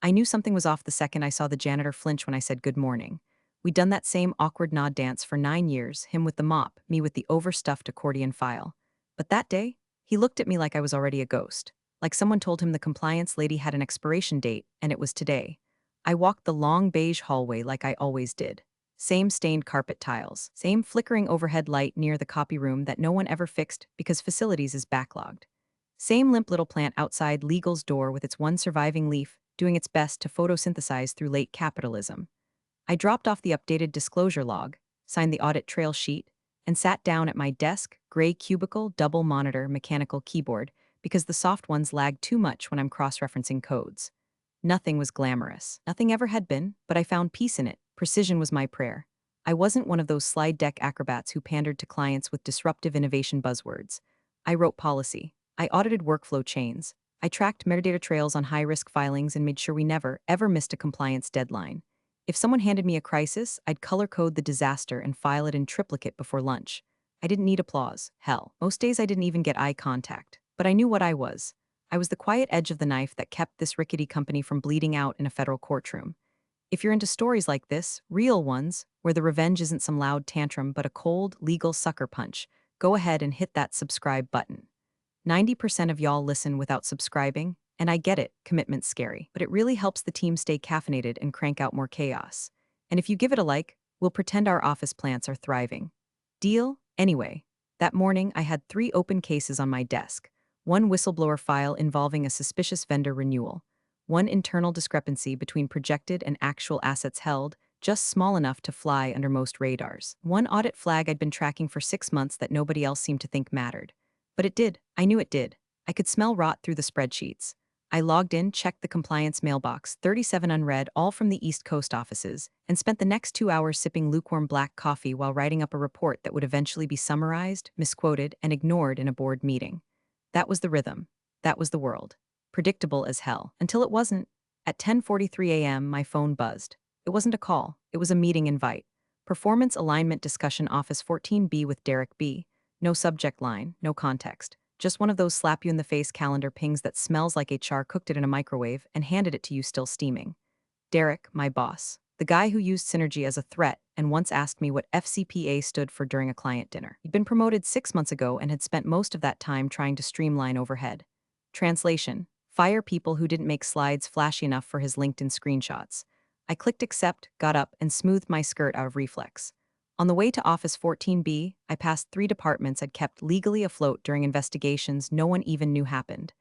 I knew something was off the second I saw the janitor flinch when I said good morning. We'd done that same awkward nod dance for 9 years, him with the mop, me with the overstuffed accordion file. But that day, he looked at me like I was already a ghost. Like someone told him the compliance lady had an expiration date, and it was today. I walked the long beige hallway like I always did. Same stained carpet tiles, same flickering overhead light near the copy room that no one ever fixed because facilities is backlogged. Same limp little plant outside legal's door with its one surviving leaf, doing its best to photosynthesize through late capitalism. I dropped off the updated disclosure log, signed the audit trail sheet, and sat down at my desk, gray cubicle, double monitor, mechanical keyboard, because the soft ones lag too much when I'm cross-referencing codes. Nothing was glamorous. Nothing ever had been, but I found peace in it. Precision was my prayer. I wasn't one of those slide deck acrobats who pandered to clients with disruptive innovation buzzwords. I wrote policy. I audited workflow chains. I tracked metadata trails on high-risk filings and made sure we never, ever missed a compliance deadline. If someone handed me a crisis, I'd color code the disaster and file it in triplicate before lunch. I didn't need applause. Hell, most days I didn't even get eye contact. But I knew what I was. I was the quiet edge of the knife that kept this rickety company from bleeding out in a federal courtroom. If you're into stories like this, real ones, where the revenge isn't some loud tantrum but a cold, legal sucker punch, go ahead and hit that subscribe button. 90% of y'all listen without subscribing, and I get it, commitment's scary, but it really helps the team stay caffeinated and crank out more chaos. And if you give it a like, we'll pretend our office plants are thriving. Deal? Anyway, that morning I had 3 open cases on my desk. One whistleblower file involving a suspicious vendor renewal. One internal discrepancy between projected and actual assets held, just small enough to fly under most radars. One audit flag I'd been tracking for 6 months that nobody else seemed to think mattered. But it did. I knew it did. I could smell rot through the spreadsheets. I logged in, checked the compliance mailbox, 37 unread, all from the East Coast offices, and spent the next 2 hours sipping lukewarm black coffee while writing up a report that would eventually be summarized, misquoted, and ignored in a board meeting. That was the rhythm. That was the world. Predictable as hell. Until it wasn't. At 10:43 a.m., my phone buzzed. It wasn't a call. It was a meeting invite. Performance Alignment Discussion Office 14B with Derek B. No subject line, no context. Just one of those slap-you-in-the-face calendar pings that smells like HR cooked it in a microwave and handed it to you still steaming. Derek, my boss. The guy who used Synergy as a threat and once asked me what FCPA stood for during a client dinner. He'd been promoted 6 months ago and had spent most of that time trying to streamline overhead. Translation: fire people who didn't make slides flashy enough for his LinkedIn screenshots. I clicked accept, got up, and smoothed my skirt out of reflex. On the way to Office 14B, I passed 3 departments I'd kept legally afloat during investigations no one even knew happened.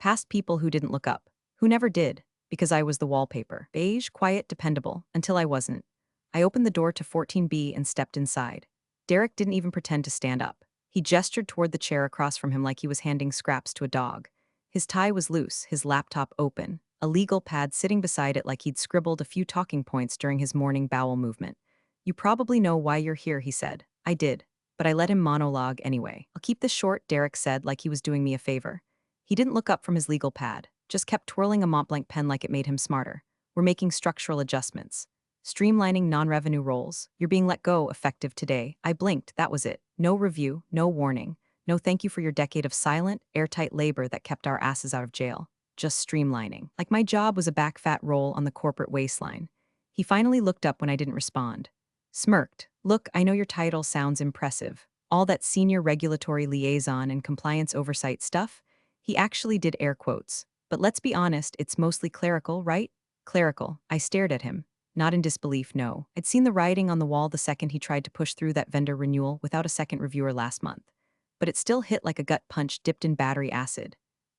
Past people who didn't look up, who never did, because I was the wallpaper. Beige, quiet, dependable, until I wasn't. I opened the door to 14B and stepped inside. Derek didn't even pretend to stand up. He gestured toward the chair across from him like he was handing scraps to a dog. His tie was loose, his laptop open, a legal pad sitting beside it like he'd scribbled a few talking points during his morning bowel movement. "You probably know why you're here," he said. I did, but I let him monologue anyway. "I'll keep this short," Derek said like he was doing me a favor. He didn't look up from his legal pad, just kept twirling a Montblanc pen like it made him smarter. "We're making structural adjustments. Streamlining non-revenue roles. You're being let go effective today." I blinked, that was it. No review, no warning. No thank you for your decade of silent, airtight labor that kept our asses out of jail. Just streamlining. Like my job was a back fat roll on the corporate waistline. He finally looked up when I didn't respond. Smirked. "Look, I know your title sounds impressive. All that senior regulatory liaison and compliance oversight stuff?" He actually did air quotes. "But let's be honest, it's mostly clerical, right?" Clerical. I stared at him. Not in disbelief, no. I'd seen the writing on the wall the second he tried to push through that vendor renewal without a second reviewer last month. But it still hit like a gut punch dipped in battery acid.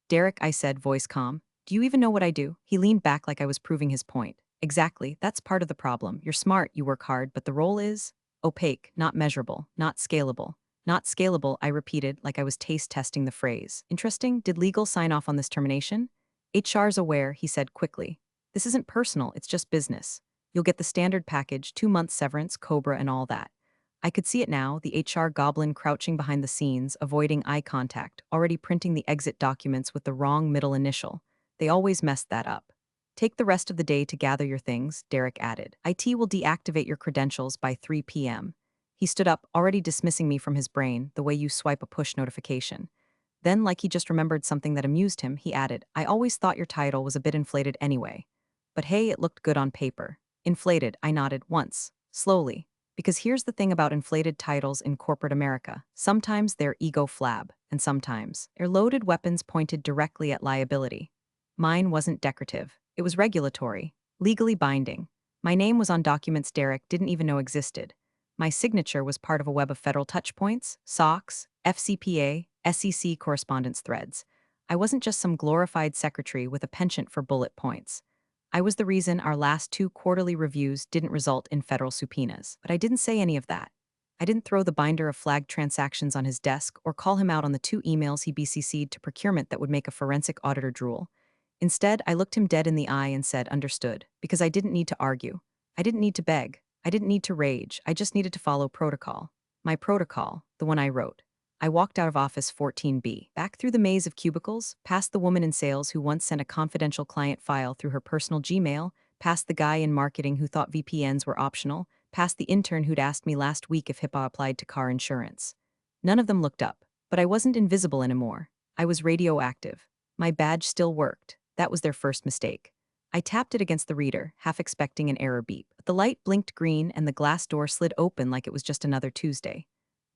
"Derek," I said, voice calm, "do you even know what I do?" He leaned back like I was proving his point. "Exactly, that's part of the problem. You're smart, you work hard, but the role is opaque, not measurable, not scalable." "Not scalable," I repeated like I was taste testing the phrase. "Interesting. Did legal sign off on this termination?" "HR's aware," he said quickly. "This isn't personal, it's just business. You'll get the standard package, 2 months severance, COBRA, and all that." I could see it now, the HR goblin crouching behind the scenes, avoiding eye contact, already printing the exit documents with the wrong middle initial. They always messed that up. "Take the rest of the day to gather your things," Derek added. "IT will deactivate your credentials by 3 p.m. He stood up, already dismissing me from his brain, the way you swipe a push notification. Then, like he just remembered something that amused him, he added, "I always thought your title was a bit inflated anyway." But hey, it looked good on paper. Inflated, I nodded once, slowly. Because here's the thing about inflated titles in corporate America. Sometimes they're ego flab, and sometimes they're loaded weapons pointed directly at liability. Mine wasn't decorative. It was regulatory, legally binding. My name was on documents Derek didn't even know existed. My signature was part of a web of federal touchpoints, SOX, FCPA, SEC correspondence threads. I wasn't just some glorified secretary with a penchant for bullet points. I was the reason our last 2 quarterly reviews didn't result in federal subpoenas. But I didn't say any of that. I didn't throw the binder of flagged transactions on his desk or call him out on the 2 emails he BCC'd to procurement that would make a forensic auditor drool. Instead, I looked him dead in the eye and said, understood, because I didn't need to argue. I didn't need to beg. I didn't need to rage. I just needed to follow protocol. My protocol, the one I wrote. I walked out of office 14B, back through the maze of cubicles, past the woman in sales who once sent a confidential client file through her personal Gmail, past the guy in marketing who thought VPNs were optional, past the intern who'd asked me last week if HIPAA applied to car insurance. None of them looked up, but I wasn't invisible anymore. I was radioactive. My badge still worked. That was their first mistake. I tapped it against the reader, half expecting an error beep. But the light blinked green and the glass door slid open like it was just another Tuesday.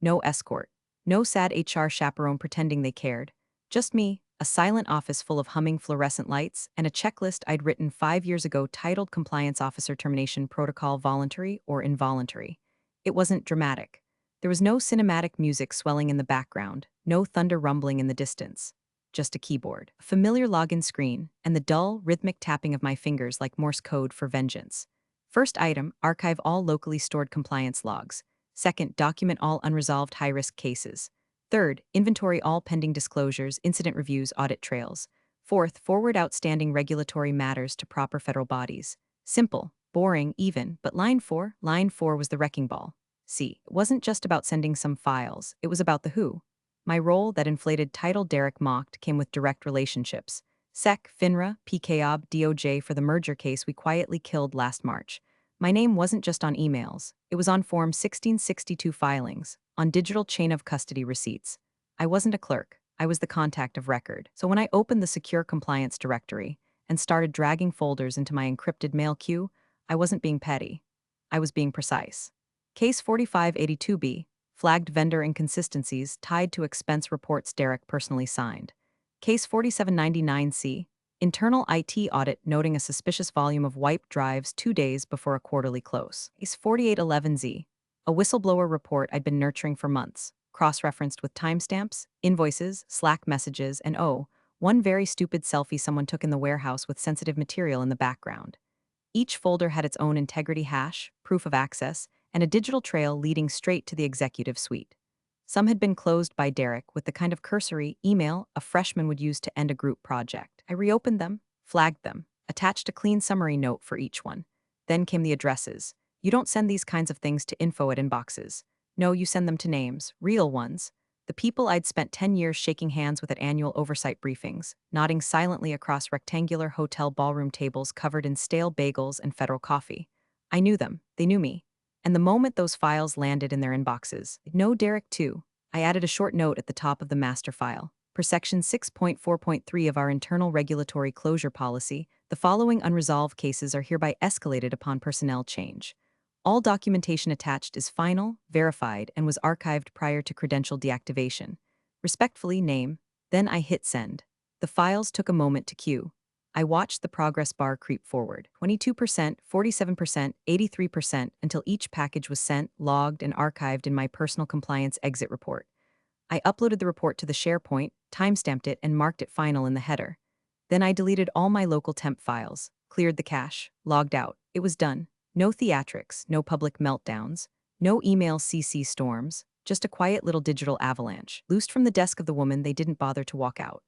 No escort. No sad HR chaperone pretending they cared. Just me, a silent office full of humming fluorescent lights, and a checklist I'd written 5 years ago titled Compliance Officer Termination Protocol Voluntary or Involuntary. It wasn't dramatic. There was no cinematic music swelling in the background, no thunder rumbling in the distance. Just a keyboard, a familiar login screen, and the dull, rhythmic tapping of my fingers like Morse code for vengeance. First item, archive all locally stored compliance logs. Second, document all unresolved high-risk cases. Third, inventory all pending disclosures, incident reviews, audit trails. Fourth, forward outstanding regulatory matters to proper federal bodies. Simple, boring, even, but line 4 was the wrecking ball. See, it wasn't just about sending some files, it was about the who. My role, that inflated title Derek mocked, came with direct relationships. SEC, FINRA, PKOB, DOJ for the merger case we quietly killed last March. My name wasn't just on emails, it was on Form 1662 filings, on digital chain of custody receipts. I wasn't a clerk, I was the contact of record. So when I opened the secure compliance directory and started dragging folders into my encrypted mail queue, I wasn't being petty. I was being precise. Case 4582B, flagged vendor inconsistencies tied to expense reports Derek personally signed. Case 4799C, internal IT audit noting a suspicious volume of wiped drives 2 days before a quarterly close. Case 4811Z, a whistleblower report I'd been nurturing for months, cross-referenced with timestamps, invoices, Slack messages, and one very stupid selfie someone took in the warehouse with sensitive material in the background. Each folder had its own integrity hash, proof of access, and a digital trail leading straight to the executive suite. Some had been closed by Derek with the kind of cursory email a freshman would use to end a group project. I reopened them, flagged them, attached a clean summary note for each one. Then came the addresses. You don't send these kinds of things to info@inboxes. No, you send them to names, real ones. The people I'd spent 10 years shaking hands with at annual oversight briefings, nodding silently across rectangular hotel ballroom tables covered in stale bagels and federal coffee. I knew them, they knew me. And the moment those files landed in their inboxes, no Derek too, I added a short note at the top of the master file. Per section 6.4.3 of our internal regulatory closure policy, the following unresolved cases are hereby escalated upon personnel change. All documentation attached is final, verified, and was archived prior to credential deactivation. Respectfully, name. Then I hit send. The files took a moment to queue. I watched the progress bar creep forward, 22%, 47%, 83%, until each package was sent, logged, and archived in my personal compliance exit report. I uploaded the report to the SharePoint, timestamped it, and marked it final in the header. Then I deleted all my local temp files, cleared the cache, logged out. It was done. No theatrics, no public meltdowns, no email CC storms, just a quiet little digital avalanche. Loosed from the desk of the woman, they didn't bother to walk out.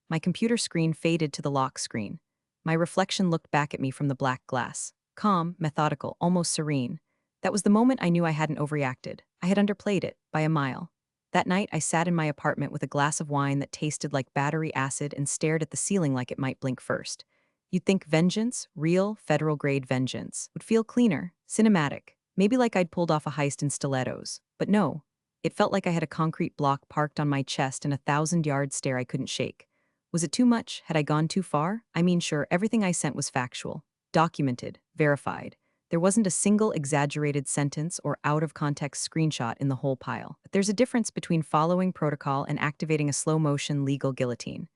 My computer screen faded to the lock screen. My reflection looked back at me from the black glass. Calm, methodical, almost serene. That was the moment I knew I hadn't overreacted. I had underplayed it, by a mile. That night, I sat in my apartment with a glass of wine that tasted like battery acid and stared at the ceiling like it might blink first. You'd think vengeance, real, federal-grade vengeance, would feel cleaner, cinematic, maybe like I'd pulled off a heist in stilettos. But no, it felt like I had a concrete block parked on my chest and a 1,000-yard stare I couldn't shake. Was it too much? Had I gone too far? I mean, sure, everything I sent was factual. documented, verified. There wasn't a single exaggerated sentence or out-of-context screenshot in the whole pile. But there's a difference between following protocol and activating a slow-motion legal guillotine.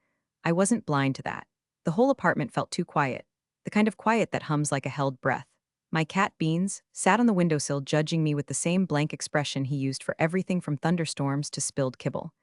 I wasn't blind to that. The whole apartment felt too quiet, the kind of quiet that hums like a held breath. My cat Beans sat on the windowsill judging me with the same blank expression he used for everything from thunderstorms to spilled kibble.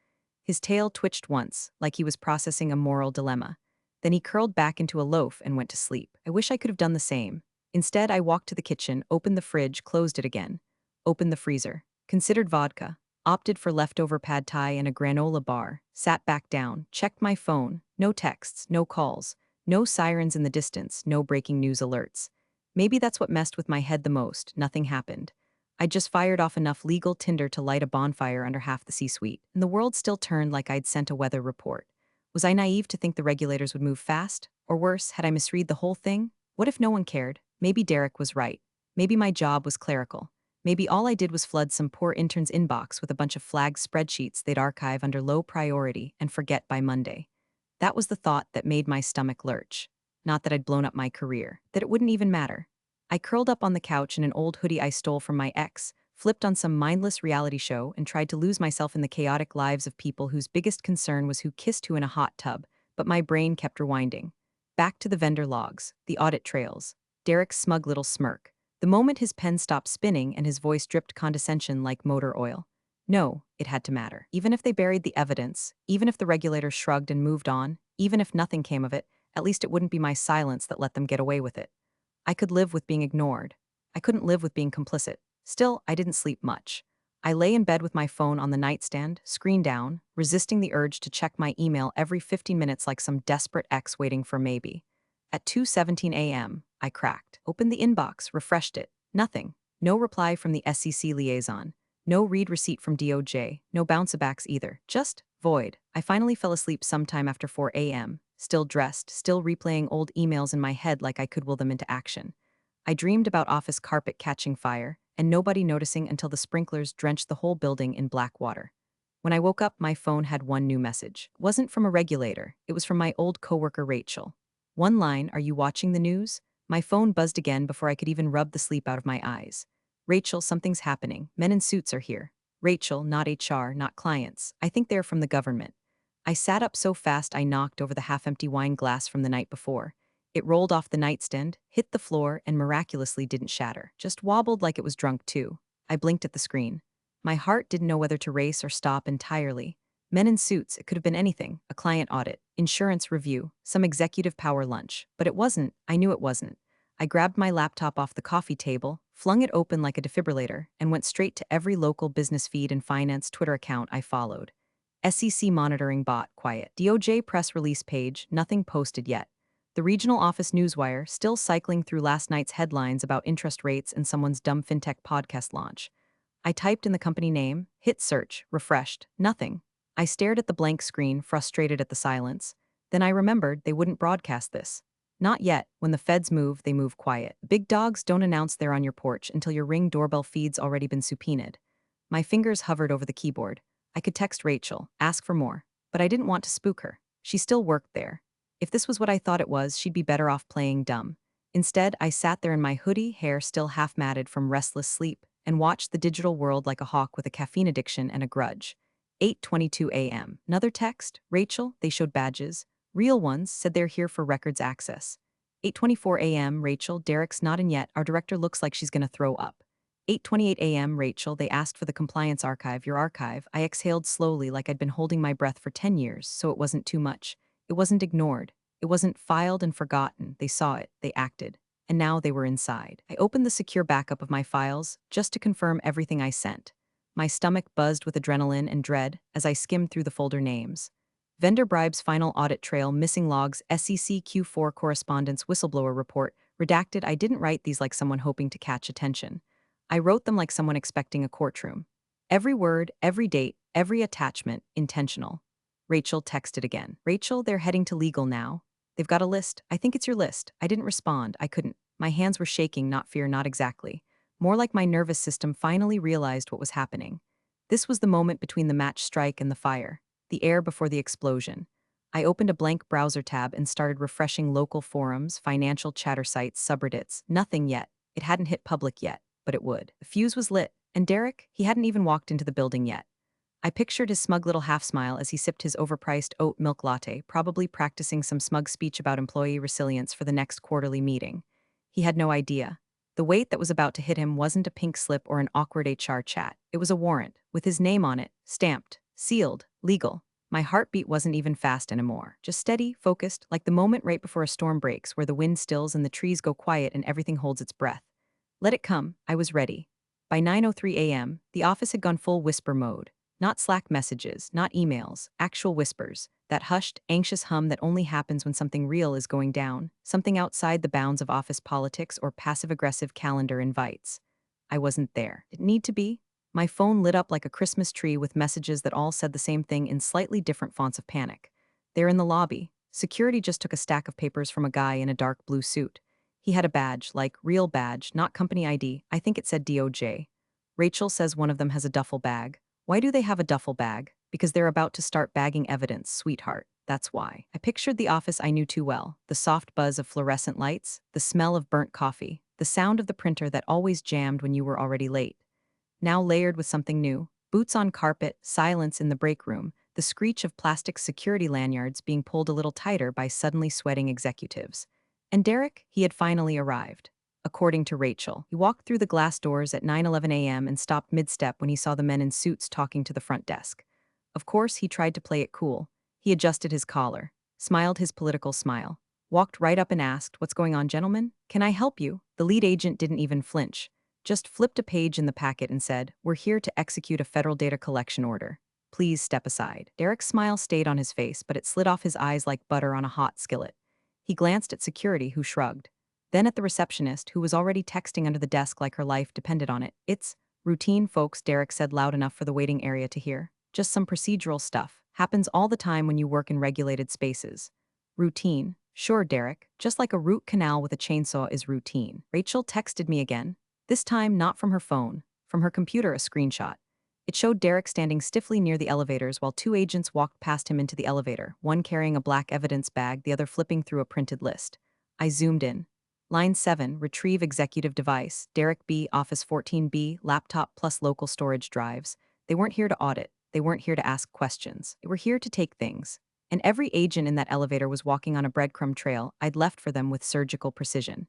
His tail twitched once, like he was processing a moral dilemma. Then he curled back into a loaf and went to sleep. I wish I could have done the same. Instead, I walked to the kitchen, opened the fridge, closed it again, opened the freezer, considered vodka, opted for leftover pad thai and a granola bar, sat back down, checked my phone, no texts, no calls, no sirens in the distance, no breaking news alerts. Maybe that's what messed with my head the most. Nothing happened. I'd just fired off enough legal tinder to light a bonfire under half the C-suite, and the world still turned like I'd sent a weather report. Was I naive to think the regulators would move fast? Or worse, had I misread the whole thing? What if no one cared? Maybe Derek was right. Maybe my job was clerical. Maybe all I did was flood some poor intern's inbox with a bunch of flagged spreadsheets they'd archive under low priority and forget by Monday. That was the thought that made my stomach lurch. Not that I'd blown up my career, that it wouldn't even matter. I curled up on the couch in an old hoodie I stole from my ex, flipped on some mindless reality show, and tried to lose myself in the chaotic lives of people whose biggest concern was who kissed who in a hot tub, but my brain kept rewinding. Back to the vendor logs, the audit trails, Derek's smug little smirk. The moment his pen stopped spinning and his voice dripped condescension like motor oil. No, it had to matter. Even if they buried the evidence, even if the regulators shrugged and moved on, even if nothing came of it, at least it wouldn't be my silence that let them get away with it. I could live with being ignored. I couldn't live with being complicit. Still, I didn't sleep much. I lay in bed with my phone on the nightstand, screen down, resisting the urge to check my email every 15 minutes like some desperate ex waiting for maybe. At 2:17 a.m., I cracked, opened the inbox, refreshed it. Nothing. No reply from the SEC liaison. No read receipt from DOJ. No bounce-backs either. Just void. I finally fell asleep sometime after 4 a.m., still dressed, still replaying old emails in my head like I could will them into action. I dreamed about office carpet catching fire, and nobody noticing until the sprinklers drenched the whole building in black water. When I woke up, my phone had one new message. It wasn't from a regulator. It was from my old coworker Rachel. One line, "Are you watching the news?" My phone buzzed again before I could even rub the sleep out of my eyes. "Rachel, something's happening. Men in suits are here." Rachel, not HR, not clients. I think they're from the government. I sat up so fast I knocked over the half-empty wine glass from the night before. It rolled off the nightstand, hit the floor, and miraculously didn't shatter. Just wobbled like it was drunk too. I blinked at the screen. My heart didn't know whether to race or stop entirely. Men in suits, it could have been anything. A client audit, insurance review, some executive power lunch. But it wasn't. I knew it wasn't. I grabbed my laptop off the coffee table, flung it open like a defibrillator, and went straight to every local business feed and finance Twitter account I followed. SEC monitoring bot, quiet. DOJ press release page, nothing posted yet. The regional office newswire, still cycling through last night's headlines about interest rates and someone's dumb fintech podcast launch. I typed in the company name, hit search, refreshed, nothing. I stared at the blank screen, frustrated at the silence. Then I remembered they wouldn't broadcast this. Not yet. When the feds move, they move quiet. Big dogs don't announce they're on your porch until your Ring doorbell feed's already been subpoenaed. My fingers hovered over the keyboard. I could text Rachel, ask for more, but I didn't want to spook her. She still worked there. If this was what I thought it was, she'd be better off playing dumb. Instead, I sat there in my hoodie, hair still half matted from restless sleep, and watched the digital world like a hawk with a caffeine addiction and a grudge. 8:22 a.m. Another text. Rachel, they showed badges. Real ones, said they're here for records access. 8:24 a.m. Rachel, Derek's not in yet. Our director looks like she's gonna throw up. 8:28 a.m. Rachel, they asked for the compliance archive, your archive. I exhaled slowly like I'd been holding my breath for 10 years, so it wasn't too much. It wasn't ignored. It wasn't filed and forgotten. They saw it. They acted. And now they were inside. I opened the secure backup of my files, just to confirm everything I sent. My stomach buzzed with adrenaline and dread as I skimmed through the folder names. Vendor bribes final audit trail, missing logs, SEC Q4 correspondence, whistleblower report, redacted. I didn't write these like someone hoping to catch attention. I wrote them like someone expecting a courtroom. Every word, every date, every attachment, intentional. Rachel texted again. Rachel, they're heading to legal now. They've got a list. I think it's your list. I didn't respond. I couldn't. My hands were shaking, not fear, not exactly. More like my nervous system finally realized what was happening. This was the moment between the match strike and the fire. The air before the explosion. I opened a blank browser tab and started refreshing local forums, financial chatter sites, subreddits. Nothing yet. It hadn't hit public yet, but it would. The fuse was lit, and Derek, he hadn't even walked into the building yet. I pictured his smug little half smile as he sipped his overpriced oat milk latte, probably practicing some smug speech about employee resilience for the next quarterly meeting. He had no idea. The weight that was about to hit him wasn't a pink slip or an awkward HR chat. It was a warrant, with his name on it, stamped, sealed, legal. My heartbeat wasn't even fast anymore, just steady, focused, like the moment right before a storm breaks where the wind stills and the trees go quiet and everything holds its breath. Let it come, I was ready. By 9:03 a.m., the office had gone full whisper mode. Not Slack messages, not emails, actual whispers, that hushed, anxious hum that only happens when something real is going down, something outside the bounds of office politics or passive-aggressive calendar invites. I wasn't there. Didn't need to be. My phone lit up like a Christmas tree with messages that all said the same thing in slightly different fonts of panic. They're in the lobby. Security just took a stack of papers from a guy in a dark blue suit. He had a badge, like real badge, not company ID. I think it said DOJ. Rachel says one of them has a duffel bag. Why do they have a duffel bag? Because they're about to start bagging evidence, sweetheart. That's why. I pictured the office I knew too well. The soft buzz of fluorescent lights, the smell of burnt coffee, the sound of the printer that always jammed when you were already late. Now layered with something new, boots on carpet, silence in the break room, the screech of plastic security lanyards being pulled a little tighter by suddenly sweating executives. And Derek, he had finally arrived. According to Rachel, he walked through the glass doors at 9:11 a.m. and stopped mid-step when he saw the men in suits talking to the front desk. Of course, he tried to play it cool. He adjusted his collar, smiled his political smile, walked right up and asked, "What's going on, gentlemen? Can I help you?" The lead agent didn't even flinch, just flipped a page in the packet and said, "We're here to execute a federal data collection order. Please step aside." Derek's smile stayed on his face, but it slid off his eyes like butter on a hot skillet. He glanced at security, who shrugged. Then at the receptionist, who was already texting under the desk like her life depended on it. "It's routine, folks," Derek said loud enough for the waiting area to hear. "Just some procedural stuff. Happens all the time when you work in regulated spaces." Routine. Sure, Derek. Just like a root canal with a chainsaw is routine. Rachel texted me again. This time not from her phone, from her computer, a screenshot. It showed Derek standing stiffly near the elevators while two agents walked past him into the elevator, one carrying a black evidence bag, the other flipping through a printed list. I zoomed in. Line 7, retrieve executive device, Derek B, Office 14B, laptop plus local storage drives. They weren't here to audit. They weren't here to ask questions. They were here to take things. And every agent in that elevator was walking on a breadcrumb trail I'd left for them with surgical precision.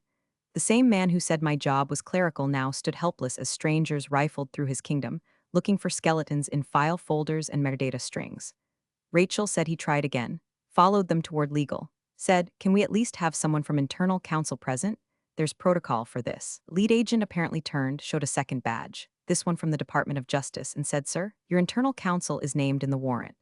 The same man who said my job was clerical now stood helpless as strangers rifled through his kingdom, looking for skeletons in file folders and metadata strings. Rachel said he tried again, followed them toward legal, said, "Can we at least have someone from internal counsel present? There's protocol for this." Lead agent apparently turned, showed a second badge, this one from the Department of Justice, and said, "Sir, your internal counsel is named in the warrant."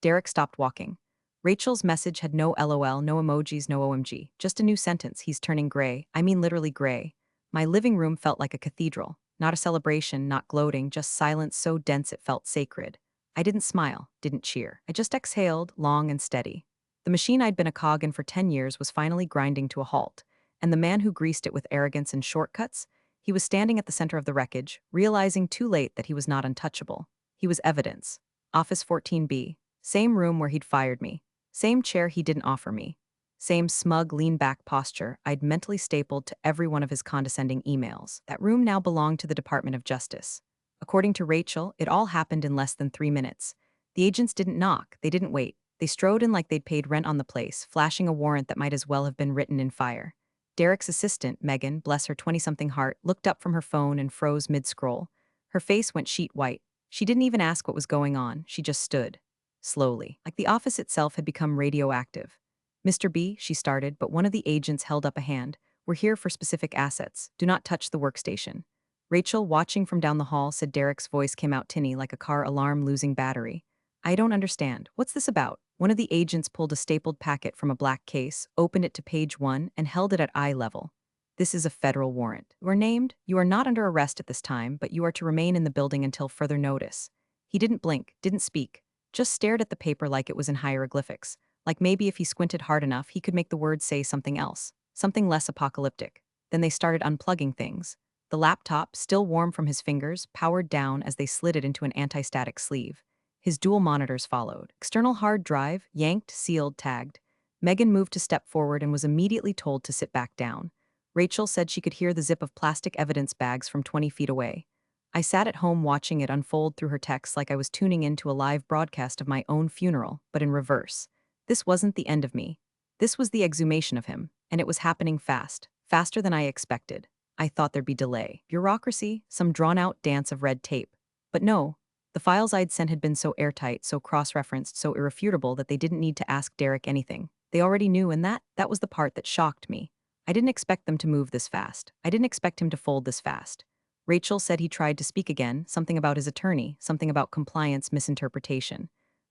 Derek stopped walking. Rachel's message had no LOL, no emojis, no OMG, just a new sentence. He's turning gray. I mean literally gray. My living room felt like a cathedral. Not a celebration, not gloating, just silence so dense it felt sacred. I didn't smile, didn't cheer. I just exhaled, long and steady. The machine I'd been a cog in for 10 years was finally grinding to a halt, and the man who greased it with arrogance and shortcuts, he was standing at the center of the wreckage, realizing too late that he was not untouchable. He was evidence. Office 14B. Same room where he'd fired me. Same chair he didn't offer me. Same smug, lean-back posture I'd mentally stapled to every one of his condescending emails. That room now belonged to the Department of Justice. According to Rachel, it all happened in less than 3 minutes. The agents didn't knock, they didn't wait. They strode in like they'd paid rent on the place, flashing a warrant that might as well have been written in fire. Derek's assistant, Megan, bless her 20-something heart, looked up from her phone and froze mid-scroll. Her face went sheet white. She didn't even ask what was going on, she just stood. Slowly, like the office itself had become radioactive. "Mr. B," she started, but one of the agents held up a hand. "We're here for specific assets. Do not touch the workstation." Rachel, watching from down the hall, said Derek's voice came out tinny like a car alarm losing battery. "I don't understand. What's this about?" One of the agents pulled a stapled packet from a black case, opened it to page 1, and held it at eye level. "This is a federal warrant. You are named. You are not under arrest at this time, but you are to remain in the building until further notice." He didn't blink, didn't speak. Just stared at the paper like it was in hieroglyphics, like maybe if he squinted hard enough he could make the words say something else, something less apocalyptic. Then they started unplugging things. The laptop, still warm from his fingers, powered down as they slid it into an anti-static sleeve. His dual monitors followed. External hard drive, yanked, sealed, tagged. Megan moved to step forward and was immediately told to sit back down. Rachel said she could hear the zip of plastic evidence bags from 20 feet away. I sat at home watching it unfold through her texts like I was tuning into a live broadcast of my own funeral, but in reverse. This wasn't the end of me. This was the exhumation of him, and it was happening fast, faster than I expected. I thought there'd be delay, bureaucracy, some drawn-out dance of red tape. But no, the files I'd sent had been so airtight, so cross-referenced, so irrefutable that they didn't need to ask Derek anything. They already knew, and that was the part that shocked me. I didn't expect them to move this fast. I didn't expect him to fold this fast. Rachel said he tried to speak again, something about his attorney, something about compliance misinterpretation.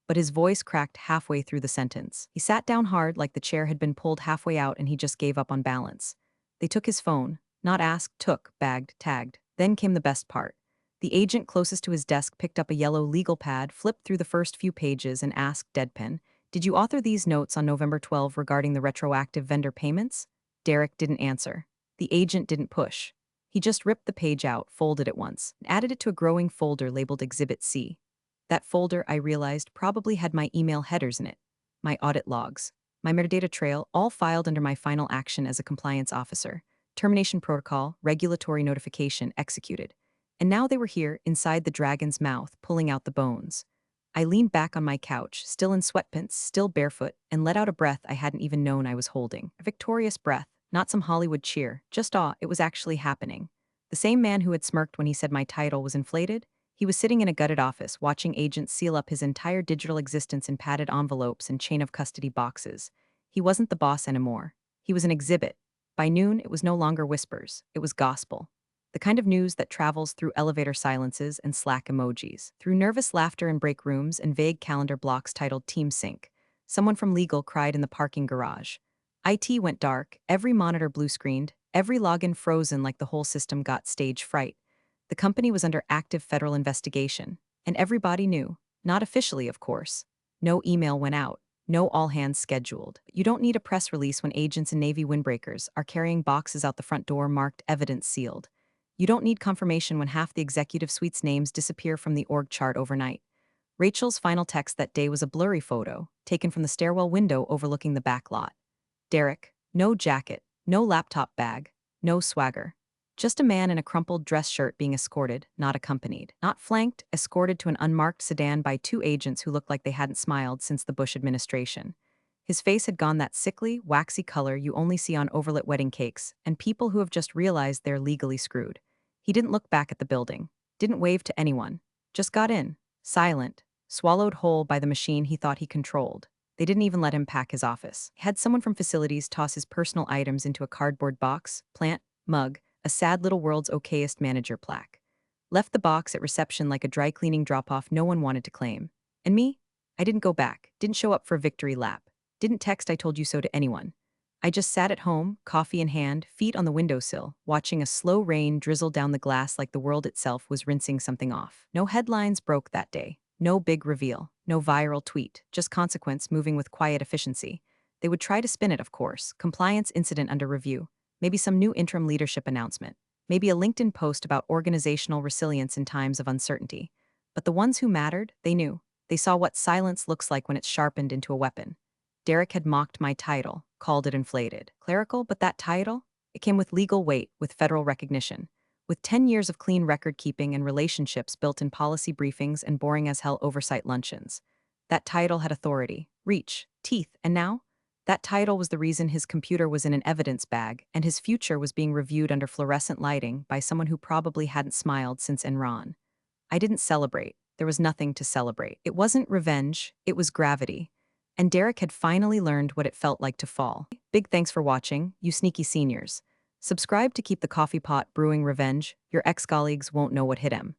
But his voice cracked halfway through the sentence. He sat down hard like the chair had been pulled halfway out and he just gave up on balance. They took his phone. Not asked, took, bagged, tagged. Then came the best part. The agent closest to his desk picked up a yellow legal pad, flipped through the first few pages, and asked deadpan, "Did you author these notes on November 12 regarding the retroactive vendor payments?" Derek didn't answer. The agent didn't push. He just ripped the page out, folded it once, and added it to a growing folder labeled Exhibit C. That folder, I realized, probably had my email headers in it, my audit logs, my metadata trail, all filed under my final action as a compliance officer. Termination protocol, regulatory notification, executed. And now they were here, inside the dragon's mouth, pulling out the bones. I leaned back on my couch, still in sweatpants, still barefoot, and let out a breath I hadn't even known I was holding. A victorious breath, not some Hollywood cheer, just awe. It was actually happening. The same man who had smirked when he said my title was inflated, he was sitting in a gutted office, watching agents seal up his entire digital existence in padded envelopes and chain of custody boxes. He wasn't the boss anymore. He was an exhibit. By noon, it was no longer whispers. It was gospel. The kind of news that travels through elevator silences and Slack emojis, through nervous laughter in break rooms and vague calendar blocks titled Team Sync. Someone from legal cried in the parking garage. IT went dark, every monitor blue-screened, every login frozen like the whole system got stage fright. The company was under active federal investigation, and everybody knew. Not officially, of course. No email went out. No all-hands scheduled. You don't need a press release when agents and Navy windbreakers are carrying boxes out the front door marked evidence sealed. You don't need confirmation when half the executive suite's names disappear from the org chart overnight. Rachel's final text that day was a blurry photo, taken from the stairwell window overlooking the back lot. Derek, no jacket, no laptop bag, no swagger. Just a man in a crumpled dress shirt being escorted, not accompanied. Not flanked, escorted to an unmarked sedan by two agents who looked like they hadn't smiled since the Bush administration. His face had gone that sickly, waxy color you only see on overlit wedding cakes and people who have just realized they're legally screwed. He didn't look back at the building, didn't wave to anyone, just got in, silent, swallowed whole by the machine he thought he controlled. They didn't even let him pack his office. Had someone from facilities toss his personal items into a cardboard box, plant, mug, a sad little world's okayest manager plaque. Left the box at reception like a dry cleaning drop-off no one wanted to claim. And me? I didn't go back, didn't show up for a victory lap, didn't text I told you so to anyone. I just sat at home, coffee in hand, feet on the windowsill, watching a slow rain drizzle down the glass like the world itself was rinsing something off. No headlines broke that day. No big reveal. No viral tweet. Just consequence moving with quiet efficiency. They would try to spin it, of course. Compliance incident under review. Maybe some new interim leadership announcement. Maybe a LinkedIn post about organizational resilience in times of uncertainty. But the ones who mattered, they knew. They saw what silence looks like when it's sharpened into a weapon. Derek had mocked my title, called it inflated. Clerical, but that title? It came with legal weight, with federal recognition. With 10 years of clean record-keeping and relationships built in policy briefings and boring as hell oversight luncheons. That title had authority, reach, teeth, and now? That title was the reason his computer was in an evidence bag and his future was being reviewed under fluorescent lighting by someone who probably hadn't smiled since Enron. I didn't celebrate. There was nothing to celebrate. It wasn't revenge, it was gravity. And Derek had finally learned what it felt like to fall. Big thanks for watching, you sneaky seniors. Subscribe to keep the coffee pot brewing revenge. Your ex-colleagues won't know what hit him.